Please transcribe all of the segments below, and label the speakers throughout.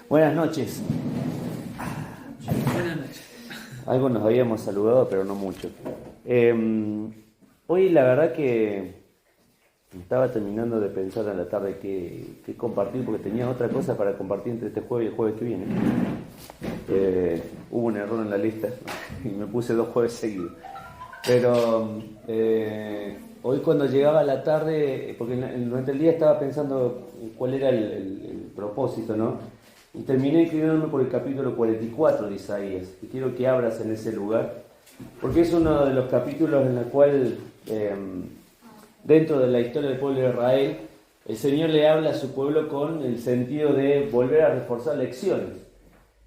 Speaker 1: Buenas noches.
Speaker 2: Buenas noches.
Speaker 1: Algo nos habíamos saludado, pero no mucho. Hoy la verdad que estaba terminando de pensar a la tarde qué compartir, porque tenía otra cosa para compartir entre este jueves y el jueves que viene. Hubo un error en la lista y me puse 2 jueves seguidos. Pero hoy cuando llegaba la tarde, porque durante el día estaba pensando cuál era el propósito, ¿no? Y terminé inclinándome por el capítulo 44 de Isaías, y quiero que abras en ese lugar, porque es uno de los capítulos en el cual, dentro de la historia del pueblo de Israel, el Señor le habla a su pueblo con el sentido de volver a reforzar lecciones.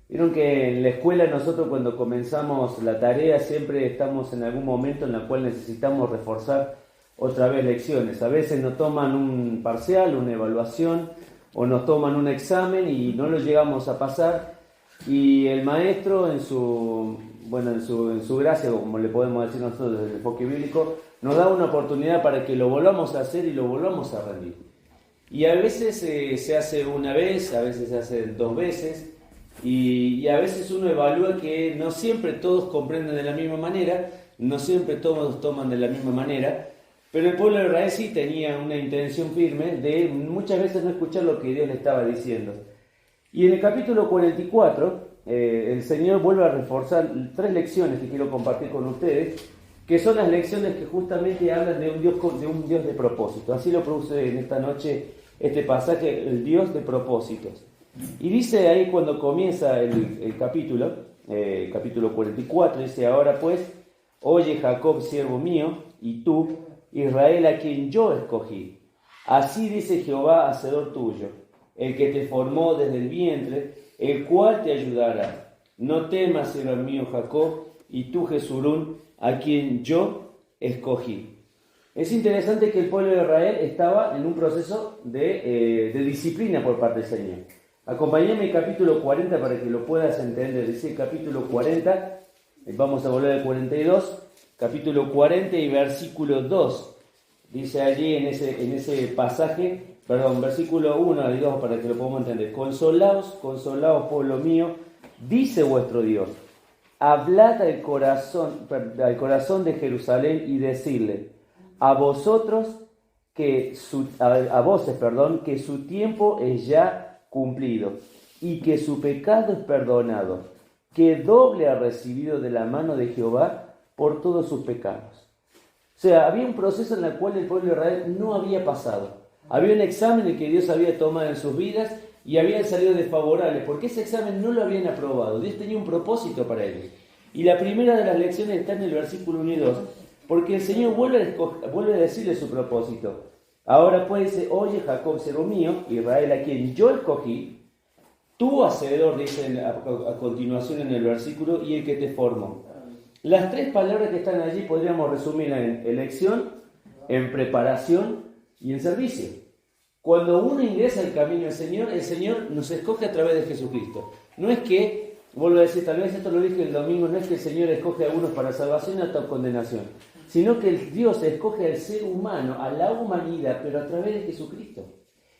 Speaker 1: Vieron que en la escuela nosotros cuando comenzamos la tarea siempre estamos en algún momento en el cual necesitamos reforzar otra vez lecciones. A veces nos toman un parcial, una evaluación, o nos toman un examen y no lo llegamos a pasar, y el maestro en su gracia, como le podemos decir nosotros desde el enfoque bíblico, nos da una oportunidad para que lo volvamos a hacer y lo volvamos a rendir. Y a veces se hace una vez, a veces se hace 2 veces, y a veces uno evalúa que no siempre todos comprenden de la misma manera, no siempre todos toman de la misma manera. Pero el pueblo de Israel sí tenía una intención firme de muchas veces no escuchar lo que Dios le estaba diciendo. Y en el capítulo 44, el Señor vuelve a reforzar 3 lecciones que quiero compartir con ustedes, que son las lecciones que justamente hablan de un Dios de propósito. Así lo produce en esta noche este pasaje, el Dios de propósitos. Y dice ahí cuando comienza el capítulo 44, dice: ahora pues, oye Jacob, siervo mío, y tú, Israel, a quien yo escogí. Así dice Jehová, hacedor tuyo, el que te formó desde el vientre, el cual te ayudará. No temas, siervo mío Jacob, y tú Jesurún, a quien yo escogí. Es interesante que el pueblo de Israel estaba en un proceso de disciplina por parte del Señor. Acompáñame el capítulo 40 para que lo puedas entender. Dice el capítulo 40, vamos a volver al 42, capítulo 40 y versículo 2. Dice allí en ese pasaje, versículo 1 y 2 para que lo podamos entender: consolaos, pueblo mío, dice vuestro Dios, hablad al corazón de Jerusalén y decidle, a voces, que su tiempo es ya cumplido y que su pecado es perdonado, que doble ha recibido de la mano de Jehová por todos sus pecados. O sea, había un proceso en el cual el pueblo de Israel no había pasado. Había un examen en que Dios había tomado en sus vidas y habían salido desfavorables, porque ese examen no lo habían aprobado. Dios tenía un propósito para ellos. Y la primera de las lecciones está en el versículo 1 y 2, porque el Señor vuelve a decirle su propósito. Ahora pues, oye Jacob, siervo mío, Israel, a quien yo escogí, tú hacedor, dice a continuación en el versículo, y el que te formó. Las 3 palabras que están allí podríamos resumir en elección, en preparación y en servicio. Cuando uno ingresa al camino del Señor, el Señor nos escoge a través de Jesucristo. No es que, vuelvo a decir, tal vez esto lo dije el domingo, no es que el Señor escoge a algunos para salvación y a condenación, sino que Dios escoge al ser humano, a la humanidad, pero a través de Jesucristo.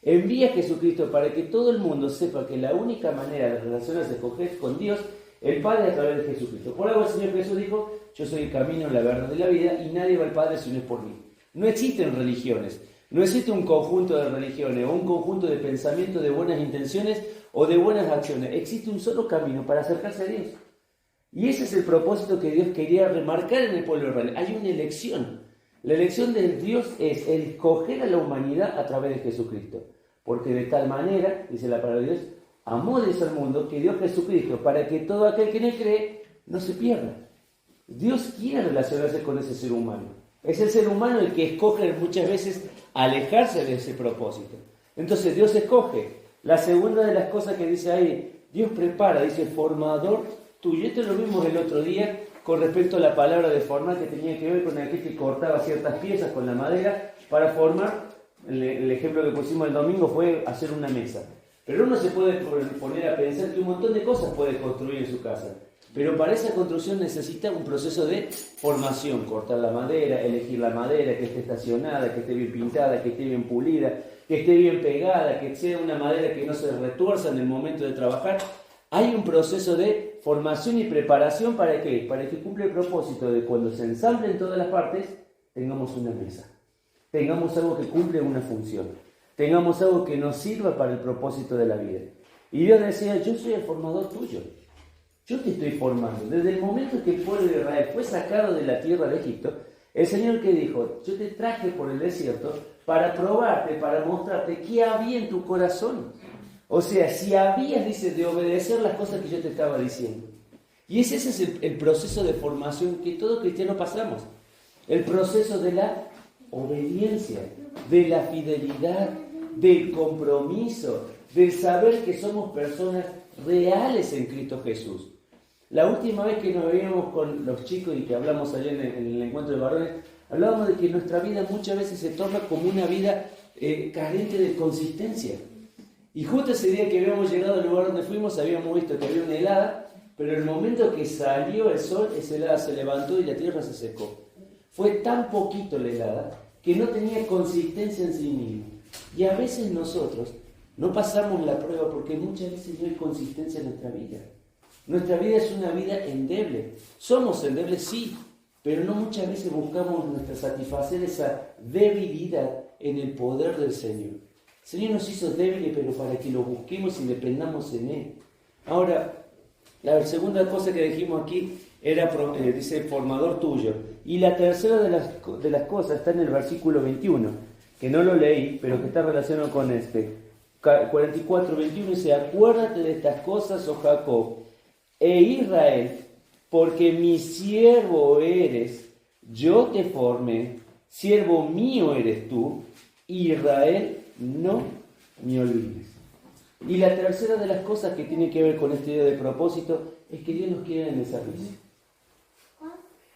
Speaker 1: Envía a Jesucristo para que todo el mundo sepa que la única manera de relacionarse con Dios, el Padre, a través de Jesucristo. Por algo el Señor Jesús dijo: yo soy el camino, la verdad y la vida, y nadie va al Padre si no es por mí. No existen religiones, no existe un conjunto de religiones o un conjunto de pensamientos de buenas intenciones o de buenas acciones. Existe un solo camino para acercarse a Dios. Y ese es el propósito que Dios quería remarcar en el pueblo de Israel. Hay una elección. La elección de Dios es escoger a la humanidad a través de Jesucristo. Porque de tal manera, dice la palabra de Dios, amó Dios al mundo que dio Jesucristo para que todo aquel que en él cree no se pierda. Dios quiere relacionarse con ese ser humano. Es el ser humano el que escoge muchas veces alejarse de ese propósito. Entonces Dios escoge. La segunda de las cosas que dice ahí, Dios prepara, dice formador tuyo. Esto lo vimos el otro día con respecto a la palabra de formar, que tenía que ver con aquel que cortaba ciertas piezas con la madera para formar. El ejemplo que pusimos el domingo fue hacer una mesa. Pero uno se puede poner a pensar que un montón de cosas puede construir en su casa. Pero para esa construcción necesita un proceso de formación, cortar la madera, elegir la madera, que esté estacionada, que esté bien pintada, que esté bien pulida, que esté bien pegada, que sea una madera que no se retuerza en el momento de trabajar. Hay un proceso de formación y preparación ¿para qué? Para que cumpla el propósito de cuando se ensamblen todas las partes, tengamos una mesa, tengamos algo que cumple una función, tengamos algo que nos sirva para el propósito de la vida. Y Dios decía, yo soy el formador tuyo, yo te estoy formando. Desde el momento que el pueblo de Israel fue sacado de la tierra de Egipto, el Señor que dijo, yo te traje por el desierto para probarte, para mostrarte qué había en tu corazón. O sea, si habías, dice, de obedecer las cosas que yo te estaba diciendo. Y ese es el proceso de formación que todo cristiano pasamos. El proceso de la obediencia, de la fidelidad, del compromiso, del saber que somos personas reales en Cristo Jesús. La última vez que nos veíamos con los chicos y que hablamos ayer en el encuentro de varones, hablábamos de que nuestra vida muchas veces se torna como una vida carente de consistencia. Y justo ese día que habíamos llegado al lugar donde fuimos, habíamos visto que había una helada, pero en el momento que salió el sol, esa helada se levantó y la tierra se secó. Fue tan poquito la helada que no tenía consistencia en sí misma. Y a veces nosotros no pasamos la prueba porque muchas veces no hay consistencia en nuestra vida. Nuestra vida es una vida endeble. Somos endebles, sí, pero no muchas veces buscamos satisfacer esa debilidad en el poder del Señor. El Señor nos hizo débiles, pero para que lo busquemos y dependamos en Él. Ahora, la segunda cosa que dijimos aquí era, dice, formador tuyo. Y la tercera de las cosas está en el versículo 21, que no lo leí, pero que está relacionado con este. 44:21 dice, acuérdate de estas cosas, oh Jacob, e Israel, porque mi siervo eres, yo te formé, siervo mío eres tú, Israel, no me olvides. Y la tercera de las cosas que tiene que ver con este día de propósito es que Dios nos quiere en el servicio.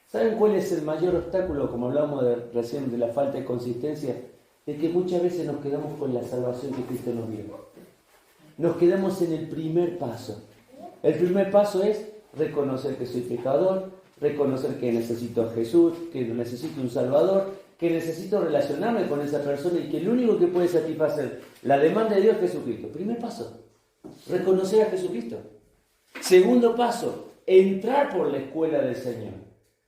Speaker 1: ¿Saben cuál es el mayor obstáculo, como hablábamos recién de la falta de consistencia? De que muchas veces nos quedamos con la salvación que Cristo nos dio. Nos quedamos en el primer paso. El primer paso es reconocer que soy pecador, reconocer que necesito a Jesús, que necesito un Salvador, que necesito relacionarme con esa persona y que el único que puede satisfacer la demanda de Dios es Jesucristo. Primer paso, reconocer a Jesucristo. Segundo paso, entrar por la escuela del Señor.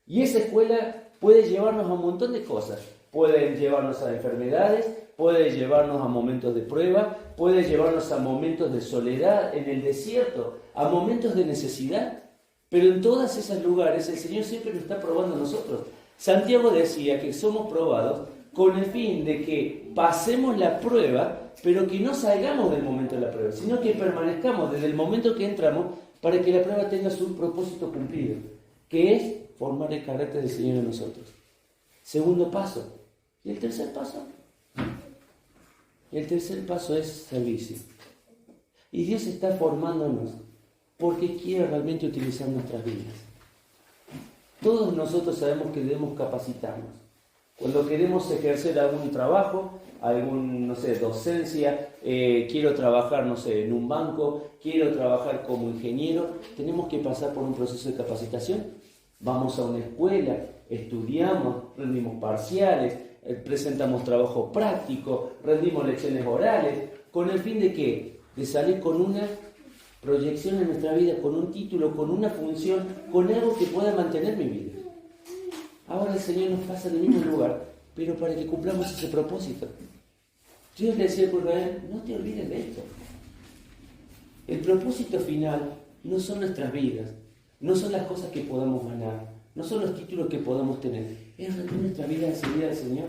Speaker 1: Y esa escuela puede llevarnos a un montón de cosas. Puede llevarnos a enfermedades, puede llevarnos a momentos de prueba, puede llevarnos a momentos de soledad en el desierto, a momentos de necesidad. Pero en todos esos lugares el Señor siempre nos está probando a nosotros. Santiago decía que somos probados con el fin de que pasemos la prueba, pero que no salgamos del momento de la prueba, sino que permanezcamos desde el momento que entramos para que la prueba tenga su propósito cumplido, que es formar el carácter del Señor en nosotros. Segundo paso. ¿Y el tercer paso? El tercer paso es servicio. Y Dios está formándonos porque quiere realmente utilizar nuestras vidas. Todos nosotros sabemos que debemos capacitarnos. Cuando queremos ejercer algún trabajo, docencia, quiero trabajar, en un banco, quiero trabajar como ingeniero, tenemos que pasar por un proceso de capacitación. Vamos a una escuela, estudiamos, rendimos parciales, presentamos trabajo práctico, rendimos lecciones orales, ¿con el fin de qué? De salir con una proyección en nuestra vida, con un título, con una función, con algo que pueda mantener mi vida. Ahora el Señor nos pasa en el mismo lugar, pero para que cumplamos ese propósito. Dios le decía por Israel, no te olvides de esto. El propósito final no son nuestras vidas, no son las cosas que podamos ganar, no son los títulos que podamos tener, es rendir nuestra vida al servir al Señor.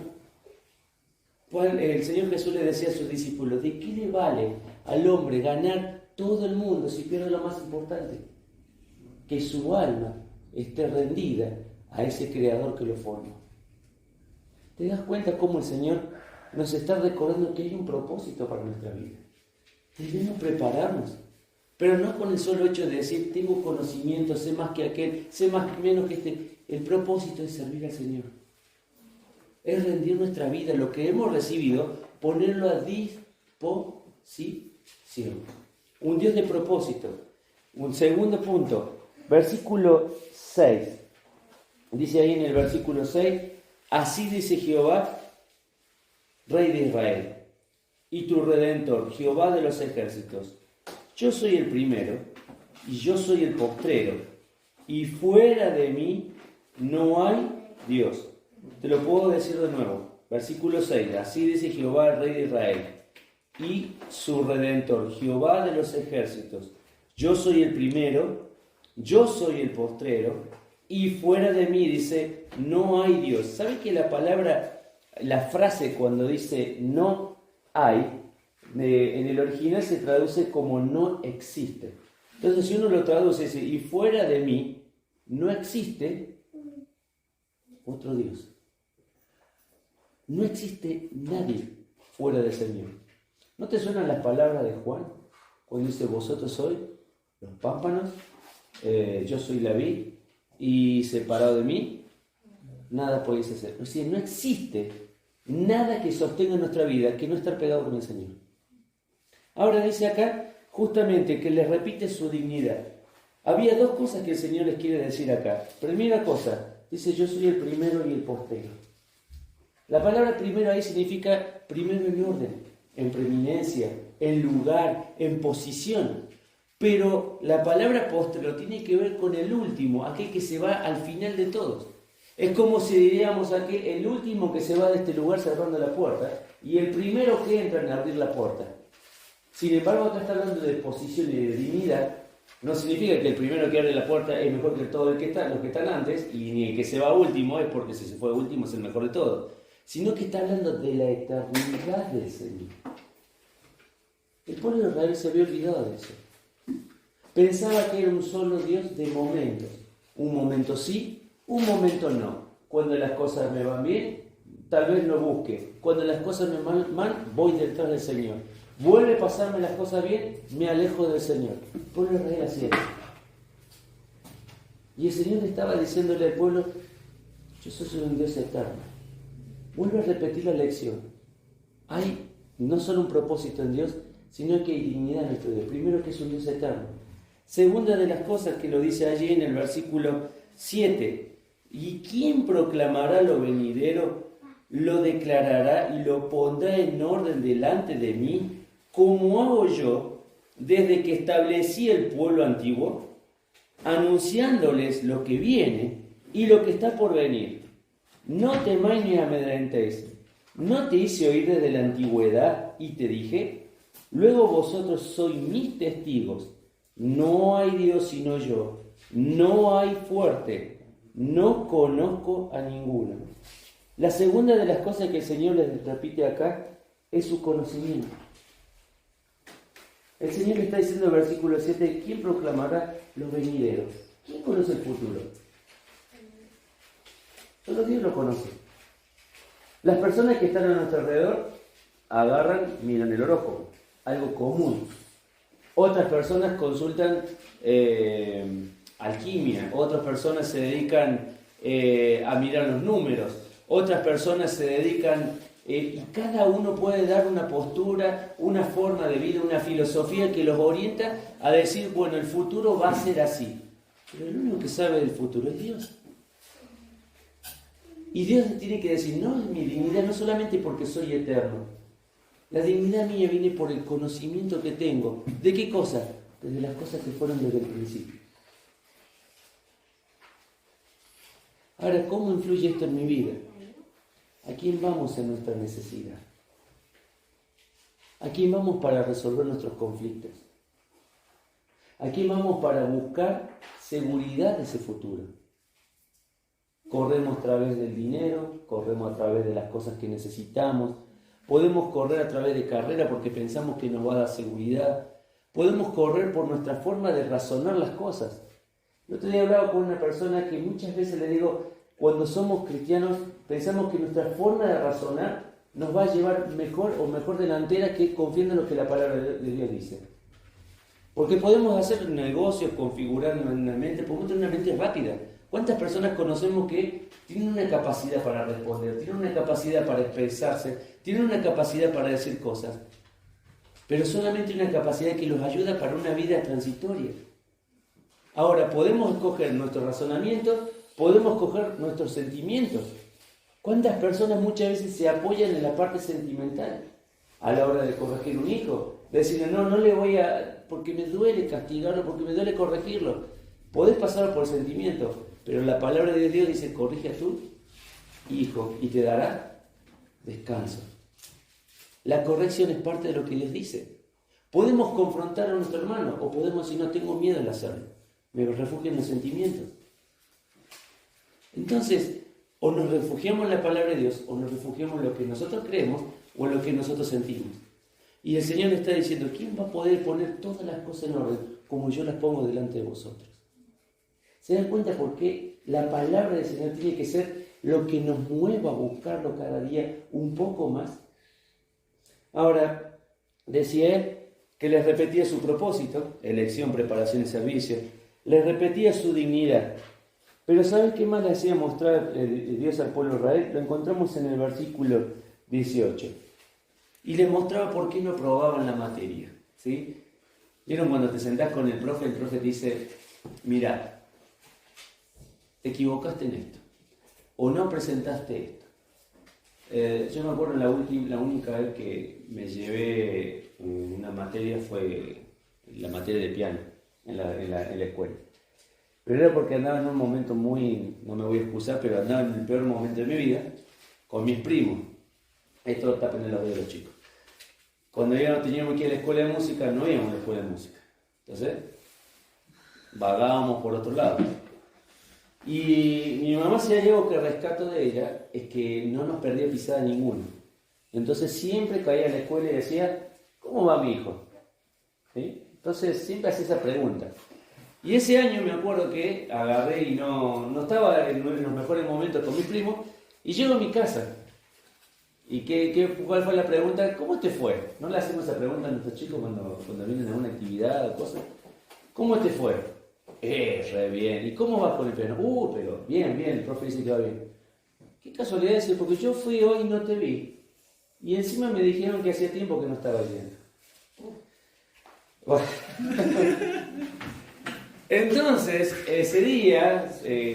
Speaker 1: El Señor Jesús le decía a sus discípulos, ¿de qué le vale al hombre ganar todo el mundo si pierde lo más importante? Que su alma esté rendida a ese Creador que lo forma. ¿Te das cuenta cómo el Señor nos está recordando que hay un propósito para nuestra vida? Debemos prepararnos, pero no con el solo hecho de decir, tengo conocimiento, sé más que aquel, sé menos que este. El propósito es servir al Señor. Es rendir nuestra vida, lo que hemos recibido, ponerlo a disposición. Un Dios de propósito. Un segundo punto, versículo 6. Dice ahí en el versículo 6, así dice Jehová, Rey de Israel. y tu Redentor, Jehová de los ejércitos. Yo soy el primero y yo soy el postrero, y fuera de mí no hay Dios. Te lo puedo decir de nuevo. Versículo 6. Así dice Jehová, el Rey de Israel, y su Redentor, Jehová de los ejércitos. Yo soy el primero, yo soy el postrero, y fuera de mí, dice, no hay Dios. ¿Sabe que la frase cuando dice no hay, en el original se traduce como no existe? Entonces, si uno lo traduce, dice, y fuera de mí no existe otro Dios. No existe nadie fuera del Señor. ¿No te suenan las palabras de Juan? Cuando dice, vosotros sois los pámpanos, yo soy la vid, y separado de mí, nada podéis hacer. Es decir, no existe nada que sostenga nuestra vida que no estar pegado con el Señor. Ahora dice acá, justamente, que les repite su dignidad. Había dos cosas que el Señor les quiere decir acá. Primera cosa, dice, yo soy el primero y el postrero. La palabra primero ahí significa primero en orden, en preeminencia, en lugar, en posición. Pero la palabra postrero tiene que ver con el último, aquel que se va al final de todos. Es como si diríamos aquel, el último que se va de este lugar cerrando la puerta y el primero que entra en abrir la puerta. Sin embargo, acá está hablando de posición y de dignidad. No significa que el primero que abre la puerta es mejor que todo el que está, los que están antes, y ni el que se va último es porque si se fue último es el mejor de todos, sino que está hablando de la eternidad del Señor. El pueblo de Israel se había olvidado de eso. Pensaba que era un solo Dios de momentos. Un momento sí, un momento no. Cuando las cosas me van bien, tal vez lo busque. Cuando las cosas me van mal, voy detrás del Señor. Vuelve a pasarme las cosas bien, me alejo del Señor. El pueblo de Israel hacía eso. Y el Señor estaba diciéndole al pueblo, yo soy un Dios eterno. Vuelve a repetir la lección. Hay no solo un propósito en Dios, sino que hay dignidad en nuestro Dios. Primero, que es un Dios eterno. Segunda de las cosas que lo dice allí en el versículo 7. ¿Y quién proclamará lo venidero, lo declarará y lo pondrá en orden delante de mí, como hago yo desde que establecí el pueblo antiguo, anunciándoles lo que viene y lo que está por venir? No temáis ni amedrentéis. ¿No te hice oír desde la antigüedad y te dije? Luego vosotros sois mis testigos. No hay Dios sino yo. No hay fuerte. No conozco a ninguno. La segunda de las cosas que el Señor les repite acá es su conocimiento. El Señor le está diciendo en el versículo 7, ¿quién proclamará los venideros? ¿Quién conoce el futuro? Solo Dios lo conoce. Las personas que están a nuestro alrededor agarran, miran el horóscopo, algo común. Otras personas consultan alquimia, otras personas se dedican a mirar los números, otras personas se dedican, y cada uno puede dar una postura, una forma de vida, una filosofía que los orienta a decir, bueno, el futuro va a ser así. Pero el único que sabe del futuro es Dios. Y Dios tiene que decir, no, es mi dignidad, no solamente porque soy eterno. La dignidad mía viene por el conocimiento que tengo. ¿De qué cosa? De las cosas que fueron desde el principio. Ahora, ¿cómo influye esto en mi vida? ¿A quién vamos en nuestra necesidad? ¿A quién vamos para resolver nuestros conflictos? ¿A quién vamos para buscar seguridad de ese futuro? Corremos a través del dinero, corremos a través de las cosas que necesitamos, podemos correr a través de carrera porque pensamos que nos va a dar seguridad, podemos correr por nuestra forma de razonar las cosas. El otro día hablaba con una persona que muchas veces le digo, cuando somos cristianos pensamos que nuestra forma de razonar nos va a llevar mejor delantera que confiando en lo que la palabra de Dios dice. Porque podemos hacer negocios, configurar una mente, podemos tener una mente rápida. ¿Cuántas personas conocemos que tienen una capacidad para responder, tienen una capacidad para expresarse, tienen una capacidad para decir cosas, pero solamente una capacidad que los ayuda para una vida transitoria? Ahora, podemos escoger nuestros razonamientos, podemos escoger nuestros sentimientos. ¿Cuántas personas muchas veces se apoyan en la parte sentimental? a la hora de corregir un hijo. Decirle, no, no le voy a, porque me duele castigarlo, porque me duele corregirlo. Podés pasar por sentimiento, pero la palabra de Dios dice, corrige a tu hijo y te dará descanso. La corrección es parte de lo que Dios dice. Podemos confrontar a nuestro hermano, o podemos decir, no tengo miedo de hacerlo. Me refugio en los sentimientos. Entonces, o nos refugiamos en la palabra de Dios, o nos refugiamos en lo que nosotros creemos, o en lo que nosotros sentimos. Y el Señor está diciendo, ¿quién va a poder poner todas las cosas en orden como yo las pongo delante de vosotros? ¿Se dan cuenta por qué la palabra del Señor tiene que ser lo que nos mueva a buscarlo cada día un poco más? Ahora, decía él que les repetía su propósito, elección, preparación y servicio, les repetía su dignidad. Pero ¿saben qué más le hacía mostrar Dios al pueblo de Israel? Lo encontramos en el versículo 18. Y les mostraba por qué no aprobaban la materia. ¿Sí? ¿Vieron cuando te sentás con el profe te dice, mirá, te equivocaste en esto, o no presentaste esto? Yo me acuerdo la única vez que me llevé una materia fue la materia de piano en la escuela. Pero era porque andaba en un momento muy, no me voy a excusar, pero andaba en el peor momento de mi vida con mis primos. Esto tapen en los dedos los chicos. Cuando ya no teníamos que ir a la escuela de música, no íbamos a la escuela de música. Entonces, vagábamos por otro lado. Y mi mamá, si hay algo que rescato de ella, es que no nos perdía pisada ninguna. Entonces siempre caía a la escuela y decía, ¿cómo va mi hijo? ¿Sí? Entonces siempre hacía esa pregunta. Y ese año me acuerdo que agarré y no estaba en los mejores momentos con mi primo, y llego a mi casa. ¿Y cuál fue la pregunta? ¿Cómo te fue? ¿No le hacemos esa pregunta a nuestros chicos cuando vienen a una actividad o cosas? ¿Cómo te fue? Re bien. ¿Y cómo vas con el piano? Pero bien, el profe dice que va bien. Qué casualidad es, porque yo fui hoy y no te vi. Y encima me dijeron que hacía tiempo que no estaba yendo. Bueno. Entonces, ese día,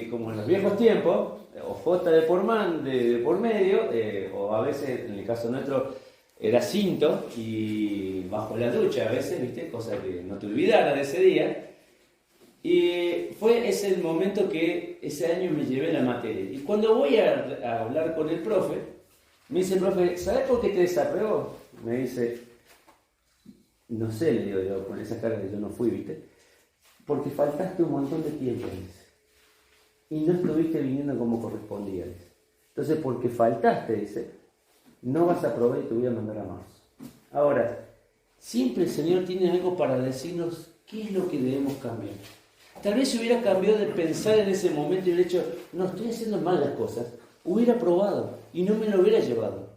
Speaker 1: como en los viejos tiempos, o J de por medio, o a veces, en el caso nuestro, era cinto y bajo la ducha a veces, ¿viste? Cosa que no te olvidara de ese día. Y es el momento que ese año me llevé la materia. Y cuando voy a hablar con el profe, me dice el profe, ¿sabes por qué te desaprobó? Me dice, no sé, le digo yo, con esa cara de yo no fui, ¿viste? Porque faltaste un montón de tiempo, dice. Y no estuviste viniendo como correspondía, dice. Entonces, porque faltaste, dice, no vas a aprobar y te voy a mandar a marzo. Ahora, siempre el Señor tiene algo para decirnos qué es lo que debemos cambiar. Tal vez si hubiera cambiado de pensar en ese momento y hubiera dicho, no, estoy haciendo mal las cosas, hubiera probado y no me lo hubiera llevado.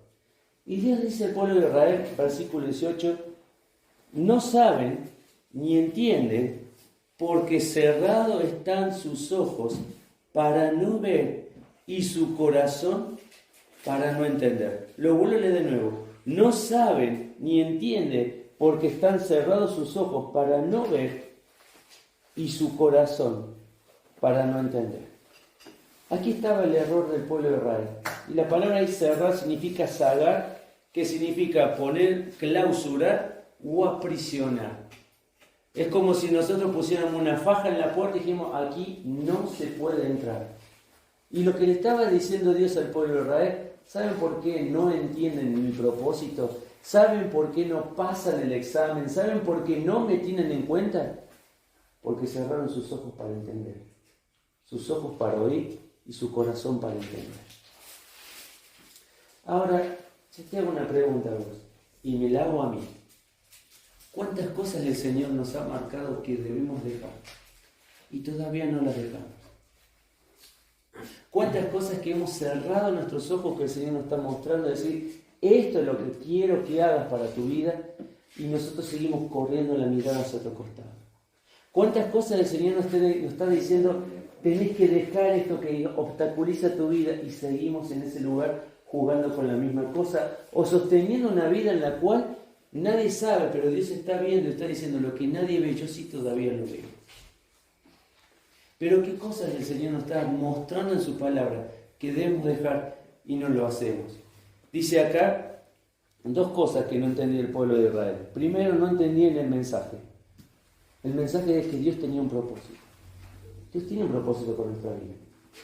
Speaker 1: Y Dios dice al pueblo de Israel, versículo 18, no saben ni entienden porque cerrados están sus ojos para no ver y su corazón para no entender. Lo vuelvo a leer de nuevo. No saben ni entienden porque están cerrados sus ojos para no ver y su corazón para no entender. Aquí estaba el error del pueblo de Israel. Y la palabra ahí cerrar significa sagar, que significa poner, clausurar o aprisionar. Es como si nosotros pusiéramos una faja en la puerta y dijimos, aquí no se puede entrar. Y lo que le estaba diciendo Dios al pueblo de Israel, ¿saben por qué no entienden mi propósito? ¿Saben por qué no pasan el examen? ¿Saben por qué no me tienen en cuenta? Porque cerraron sus ojos para entender, sus ojos para oír y su corazón para entender. Ahora, yo te hago una pregunta a vos, y me la hago a mí. ¿Cuántas cosas el Señor nos ha marcado que debemos dejar? Y todavía no las dejamos. ¿Cuántas cosas que hemos cerrado nuestros ojos que el Señor nos está mostrando? Decir, esto es lo que quiero que hagas para tu vida, y nosotros seguimos corriendo la mirada hacia otro costado. ¿Cuántas cosas el Señor nos está diciendo, tenés que dejar esto que obstaculiza tu vida, y seguimos en ese lugar jugando con la misma cosa o sosteniendo una vida en la cual nadie sabe, pero Dios está viendo y está diciendo lo que nadie ve, yo sí todavía lo veo? Pero qué cosas el Señor nos está mostrando en su palabra que debemos dejar y no lo hacemos. Dice acá dos cosas que no entendía el pueblo de Israel. Primero, no entendían el mensaje. El mensaje es que Dios tenía un propósito. Dios tiene un propósito con nuestra vida.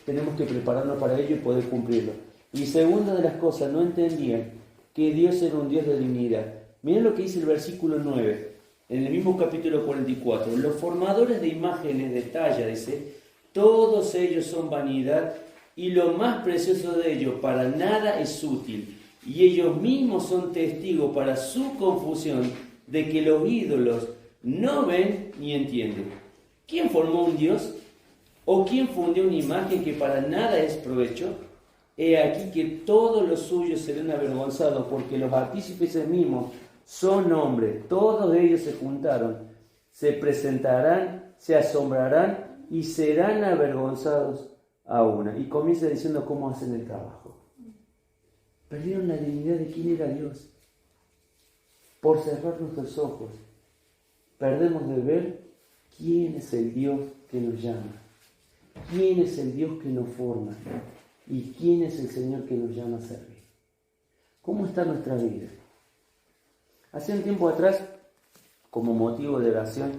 Speaker 1: Tenemos que prepararnos para ello y poder cumplirlo. Y segunda de las cosas, no entendían que Dios era un Dios de dignidad. Miren lo que dice el versículo 9, en el mismo capítulo 44. Los formadores de imágenes de talla, dice, todos ellos son vanidad y lo más precioso de ellos para nada es útil. Y ellos mismos son testigos para su confusión de que los ídolos no ven ni entienden. ¿Quién formó un Dios? ¿O quién fundió una imagen que para nada es provecho? He aquí que todos los suyos serán avergonzados, porque los artífices mismos son hombres. Todos ellos se juntaron, se presentarán, se asombrarán y serán avergonzados a una. Y comienza diciendo cómo hacen el trabajo. Perdieron la dignidad de quién era Dios. Por cerrar nuestros ojos, perdemos de ver quién es el Dios que nos llama. ¿Quién es el Dios que nos forma? ¿Y quién es el Señor que nos llama a servir? ¿Cómo está nuestra vida? Hace un tiempo atrás, como motivo de oración,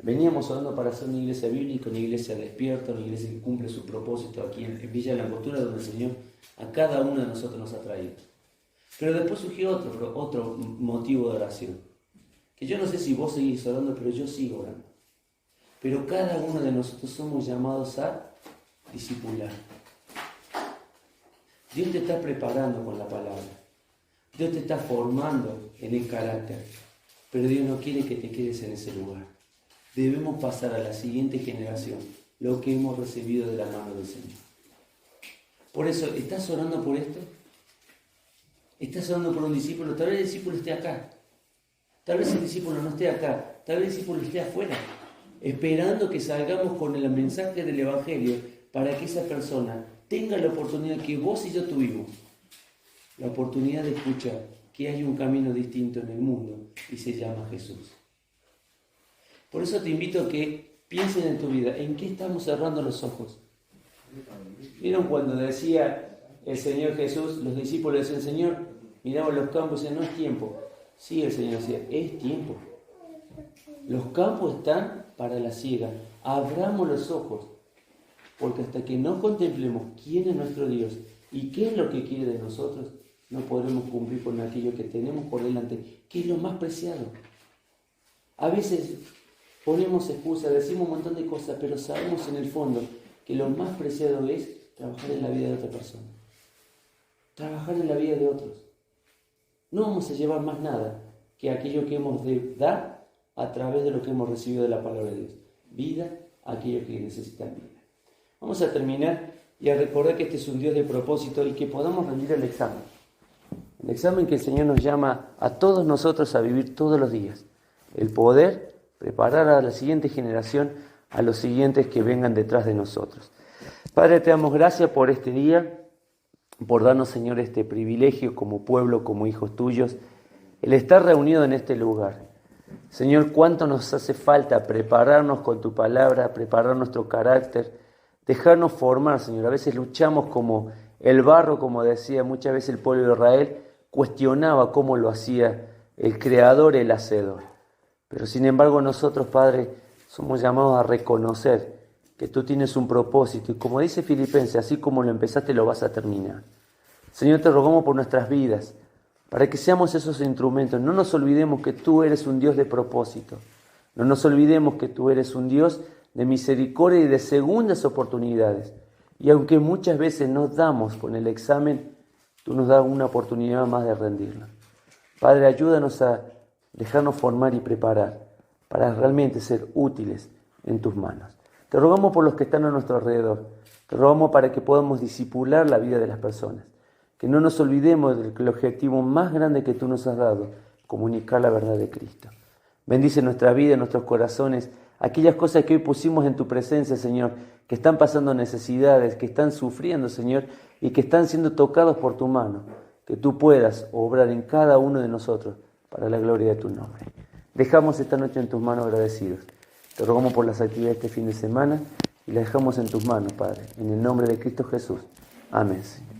Speaker 1: veníamos orando para hacer una iglesia bíblica, una iglesia despierta, una iglesia que cumple su propósito aquí en Villa de la Angostura, donde el Señor a cada uno de nosotros nos ha traído. Pero después surgió otro motivo de oración, que yo no sé si vos seguís orando, pero yo sigo orando. Pero cada uno de nosotros somos llamados a discipular. Dios te está preparando con la palabra. Dios te está formando en el carácter. Pero Dios no quiere que te quedes en ese lugar. Debemos pasar a la siguiente generación lo que hemos recibido de la mano del Señor. Por eso, ¿estás orando por esto? ¿Estás orando por un discípulo? Tal vez el discípulo esté acá. Tal vez el discípulo no esté acá. Tal vez el discípulo esté afuera. Esperando que salgamos con el mensaje del Evangelio para que esa persona tenga la oportunidad que vos y yo tuvimos. La oportunidad de escuchar que hay un camino distinto en el mundo y se llama Jesús. Por eso te invito a que piensen en tu vida, ¿en qué estamos cerrando los ojos? ¿Vieron cuando decía el Señor Jesús, los discípulos decían, Señor, miraban los campos y decían, no es tiempo? Sí, el Señor decía, es tiempo. Los campos están para la siega. Abramos los ojos, porque hasta que no contemplemos quién es nuestro Dios y qué es lo que quiere de nosotros, no podremos cumplir con aquello que tenemos por delante, que es lo más preciado. A veces ponemos excusas, decimos un montón de cosas, pero sabemos en el fondo que lo más preciado es trabajar en la vida de otra persona. Trabajar en la vida de otros. No vamos a llevar más nada que aquello que hemos de dar a través de lo que hemos recibido de la palabra de Dios. Vida a aquellos que necesitan vida. Vamos a terminar y a recordar que este es un Dios de propósito y que podamos rendir el examen. El examen que el Señor nos llama a todos nosotros a vivir todos los días. El poder preparar a la siguiente generación, a los siguientes que vengan detrás de nosotros. Padre, te damos gracias por este día, por darnos, Señor, este privilegio como pueblo, como hijos tuyos, el estar reunido en este lugar. Señor, cuánto nos hace falta prepararnos con tu palabra, preparar nuestro carácter, dejarnos formar, Señor. A veces luchamos como el barro, como decía muchas veces el pueblo de Israel, cuestionaba cómo lo hacía el Creador, el Hacedor. Pero sin embargo nosotros, Padre, somos llamados a reconocer que tú tienes un propósito y como dice Filipenses, así como lo empezaste lo vas a terminar. Señor, te rogamos por nuestras vidas, para que seamos esos instrumentos. No nos olvidemos que tú eres un Dios de propósito. No nos olvidemos que tú eres un Dios de misericordia y de segundas oportunidades. Y aunque muchas veces nos damos con el examen, tú nos das una oportunidad más de rendirla. Padre, ayúdanos a dejarnos formar y preparar para realmente ser útiles en tus manos. Te rogamos por los que están a nuestro alrededor. Te rogamos para que podamos discipular la vida de las personas. Que no nos olvidemos del objetivo más grande que tú nos has dado, comunicar la verdad de Cristo. Bendice nuestra vida, nuestros corazones, aquellas cosas que hoy pusimos en tu presencia, Señor, que están pasando necesidades, que están sufriendo, Señor, y que están siendo tocados por tu mano. Que tú puedas obrar en cada uno de nosotros para la gloria de tu nombre. Dejamos esta noche en tus manos agradecidos. Te rogamos por las actividades de este fin de semana y las dejamos en tus manos, Padre. En el nombre de Cristo Jesús. Amén, Señor.